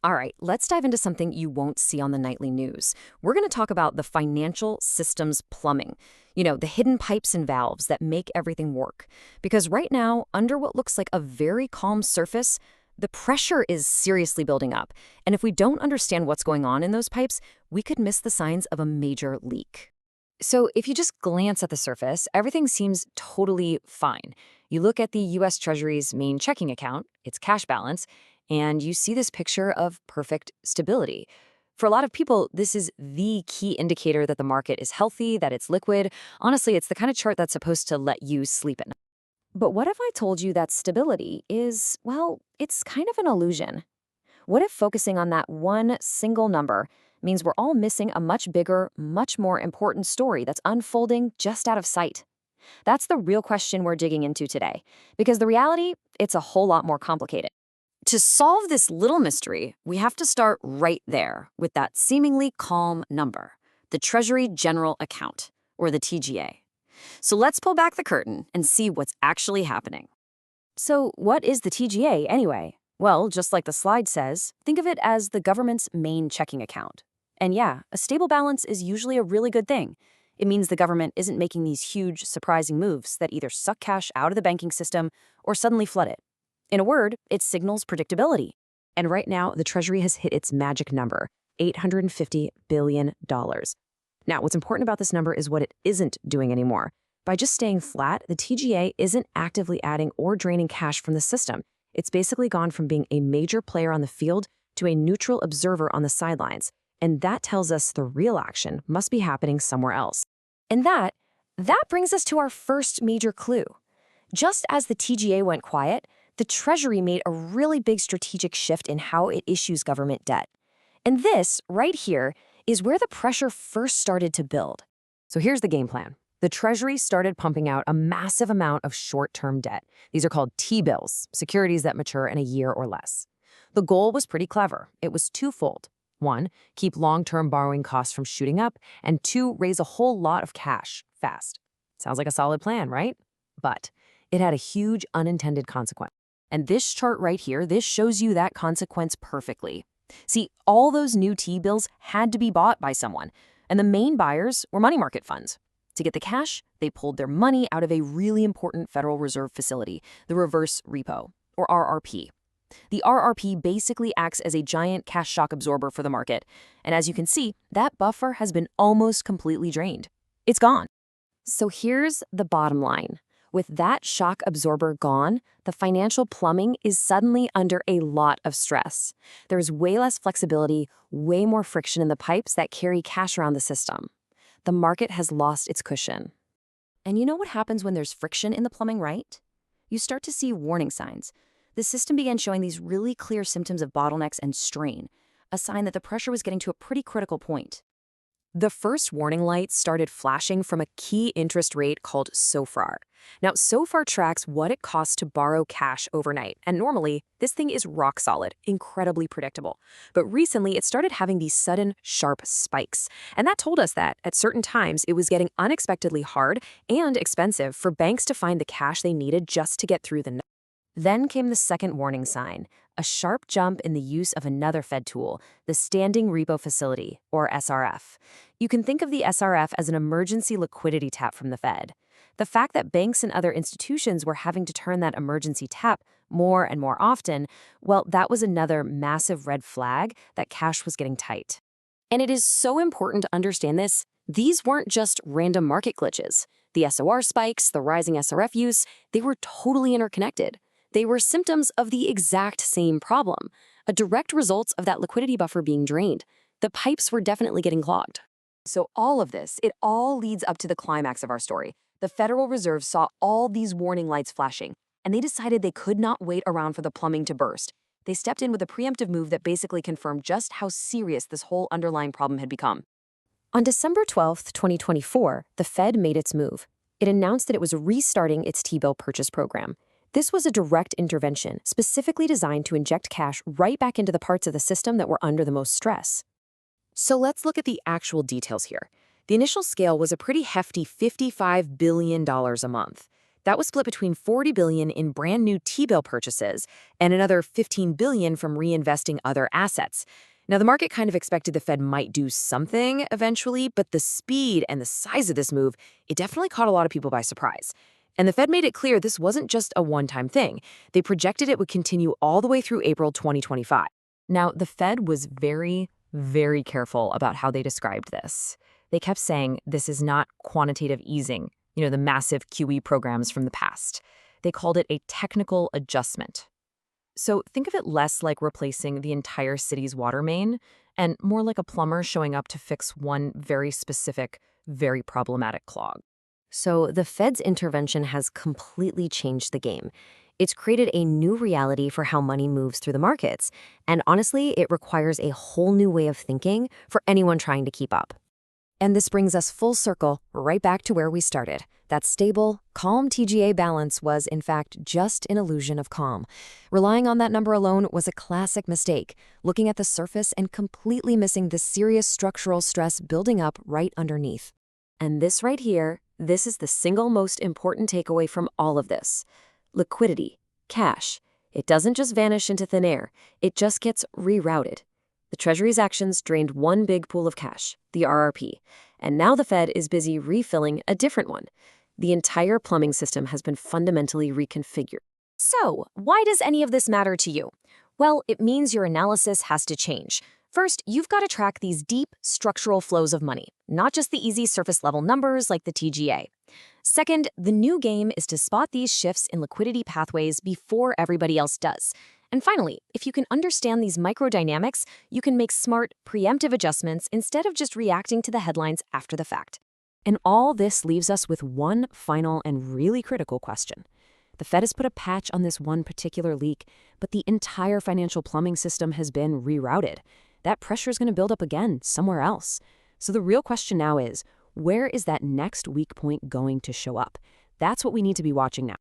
All right, let's dive into something you won't see on the nightly news. We're going to talk about the financial systems plumbing. The hidden pipes and valves that make everything work. Because right now, under what looks like a very calm surface, the pressure is seriously building up. And if we don't understand what's going on in those pipes, we could miss the signs of a major leak. So if you just glance at the surface, everything seems totally fine. You look at the US Treasury's main checking account, its cash balance, and you see this picture of perfect stability. For a lot of people, this is the key indicator that the market is healthy, that it's liquid. Honestly, it's the kind of chart that's supposed to let you sleep at night. But what if I told you that stability is, well, it's kind of an illusion? What if focusing on that one single number means we're all missing a much bigger, much more important story that's unfolding just out of sight? That's the real question we're digging into today, because the reality, it's a whole lot more complicated. To solve this little mystery, we have to start right there with that seemingly calm number, the Treasury General Account, or the TGA. So let's pull back the curtain and see what's actually happening. So what is the TGA anyway? Well, just like the slide says, think of it as the government's main checking account. And yeah, a stable balance is usually a really good thing. It means the government isn't making these huge, surprising moves that either suck cash out of the banking system or suddenly flood it. In a word, it signals predictability. And right now, the Treasury has hit its magic number, $850 billion. Now, what's important about this number is what it isn't doing anymore. By just staying flat, the TGA isn't actively adding or draining cash from the system. It's basically gone from being a major player on the field to a neutral observer on the sidelines. And that tells us the real action must be happening somewhere else. And that brings us to our first major clue. Just as the TGA went quiet, the Treasury made a really big strategic shift in how it issues government debt. And this, right here, is where the pressure first started to build. So here's the game plan. The Treasury started pumping out a massive amount of short-term debt. These are called T-bills, securities that mature in a year or less. The goal was pretty clever. It was twofold. One, keep long-term borrowing costs from shooting up, and two, raise a whole lot of cash fast. Sounds like a solid plan, right? But it had a huge unintended consequence. And this chart right here, this shows you that consequence perfectly. See, all those new T-bills had to be bought by someone, and the main buyers were money market funds. To get the cash, they pulled their money out of a really important Federal Reserve facility, the Reverse Repo, or RRP. The RRP basically acts as a giant cash shock absorber for the market, and as you can see, that buffer has been almost completely drained. It's gone. So here's the bottom line. With that shock absorber gone, the financial plumbing is suddenly under a lot of stress. There's way less flexibility, way more friction in the pipes that carry cash around the system. The market has lost its cushion. And you know what happens when there's friction in the plumbing, right? You start to see warning signs. The system began showing these really clear symptoms of bottlenecks and strain, a sign that the pressure was getting to a pretty critical point. The first warning lights started flashing from a key interest rate called SOFR. Now, SOFR tracks what it costs to borrow cash overnight, and normally, this thing is rock solid, incredibly predictable. But recently, it started having these sudden, sharp spikes, and that told us that, at certain times, it was getting unexpectedly hard and expensive for banks to find the cash they needed just to get through the night. Then came the second warning sign, a sharp jump in the use of another Fed tool, the Standing Repo Facility, or SRF. You can think of the SRF as an emergency liquidity tap from the Fed. The fact that banks and other institutions were having to turn that emergency tap more and more often, well, that was another massive red flag that cash was getting tight. And it is so important to understand this. These weren't just random market glitches. The SOR spikes, the rising SRF use, they were totally interconnected. They were symptoms of the exact same problem, a direct result of that liquidity buffer being drained. The pipes were definitely getting clogged. So all of this, it all leads up to the climax of our story. The Federal Reserve saw all these warning lights flashing, and they decided they could not wait around for the plumbing to burst. They stepped in with a preemptive move that basically confirmed just how serious this whole underlying problem had become. On December 12, 2024, the Fed made its move. It announced that it was restarting its T-bill purchase program. This was a direct intervention, specifically designed to inject cash right back into the parts of the system that were under the most stress. So let's look at the actual details here. The initial scale was a pretty hefty $55 billion a month. That was split between $40 billion in brand new T-bill purchases and another $15 billion from reinvesting other assets. Now, the market kind of expected the Fed might do something eventually, but the speed and the size of this move, it definitely caught a lot of people by surprise. And the Fed made it clear this wasn't just a one-time thing. They projected it would continue all the way through April 2025. Now, the Fed was very, very careful about how they described this. They kept saying this is not quantitative easing, the massive QE programs from the past. They called it a technical adjustment. So think of it less like replacing the entire city's water main and more like a plumber showing up to fix one very specific, very problematic clog. So the Fed's intervention has completely changed the game. It's created a new reality for how money moves through the markets. And honestly, it requires a whole new way of thinking for anyone trying to keep up. And this brings us full circle right back to where we started. That stable, calm TGA balance was, in fact, just an illusion of calm. Relying on that number alone was a classic mistake, looking at the surface and completely missing the serious structural stress building up right underneath. And this right here, this is the single most important takeaway from all of this. Liquidity, cash. It doesn't just vanish into thin air. It just gets rerouted. The Treasury's actions drained one big pool of cash, the RRP, and now the Fed is busy refilling a different one. The entire plumbing system has been fundamentally reconfigured. So, why does any of this matter to you? Well, it means your analysis has to change. First, you've got to track these deep, structural flows of money, not just the easy surface-level numbers like the TGA. Second, the new game is to spot these shifts in liquidity pathways before everybody else does. And finally, if you can understand these microdynamics, you can make smart, preemptive adjustments instead of just reacting to the headlines after the fact. And all this leaves us with one final and really critical question. The Fed has put a patch on this one particular leak, but the entire financial plumbing system has been rerouted. That pressure is going to build up again somewhere else. So the real question now is, where is that next weak point going to show up? That's what we need to be watching now.